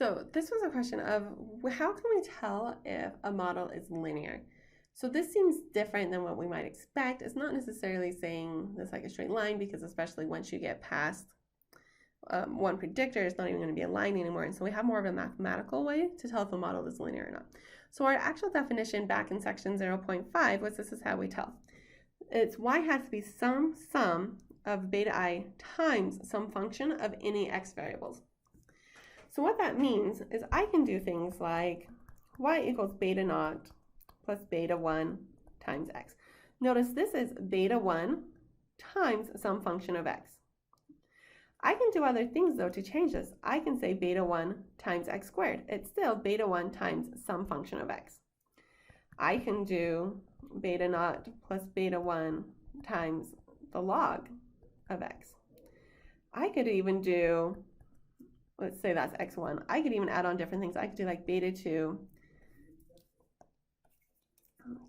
So this was a question of how can we tell if a model is linear? So this seems different than what we might expect. It's not necessarily saying this like a straight line, because especially once you get past one predictor, it's not even going to be a line anymore. And so we have more of a mathematical way to tell if a model is linear or not. So our actual definition back in section 0.5 was, this is how we tell. It's y has to be some sum of beta I times some function of any x variables. So what that means is I can do things like y equals beta naught plus beta 1 times x. Notice this is beta 1 times some function of x. I can do other things though to change this. I can say beta 1 times x squared. It's still beta 1 times some function of x. I can do beta naught plus beta 1 times the log of x. I could even do, let's say that's x1. I could even add on different things. I could do like beta 2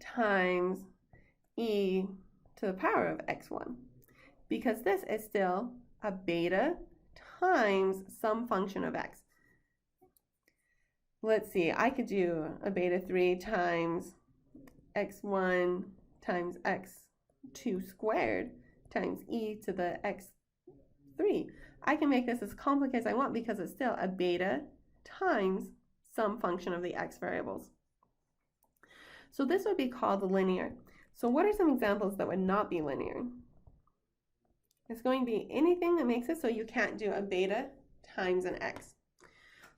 times e to the power of x1, because this is still a beta times some function of x. Let's see, I could do a beta 3 times x1 times x2 squared times e to the x3. I can make this as complicated as I want because it's still a beta times some function of the x variables. So this would be called linear. So what are some examples that would not be linear? It's going to be anything that makes it so you can't do a beta times an x.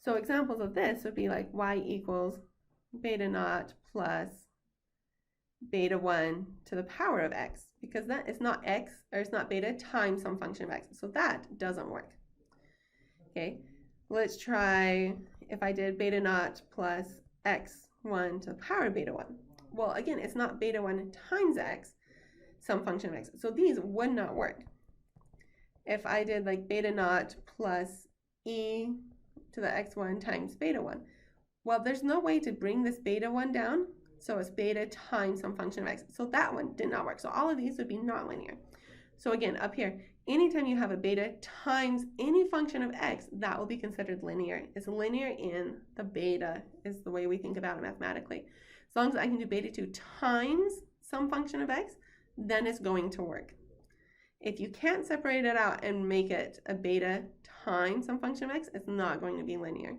So examples of this would be like y equals beta naught plus beta 1 to the power of x, because that is not x, or it's not beta times some function of x. So that doesn't work. Okay, let's try if I did beta naught plus x1 to the power of beta 1. Well, again, it's not beta 1 times x, some function of x. So these would not work. If I did like beta naught plus e to the x1 times beta 1, well, there's no way to bring this beta 1 down, so it's beta times some function of x. So that one did not work. So all of these would be nonlinear. So again, up here, anytime you have a beta times any function of x, that will be considered linear. It's linear in the beta is the way we think about it mathematically. As long as I can do beta 2 times some function of x, then it's going to work. If you can't separate it out and make it a beta times some function of x, it's not going to be linear.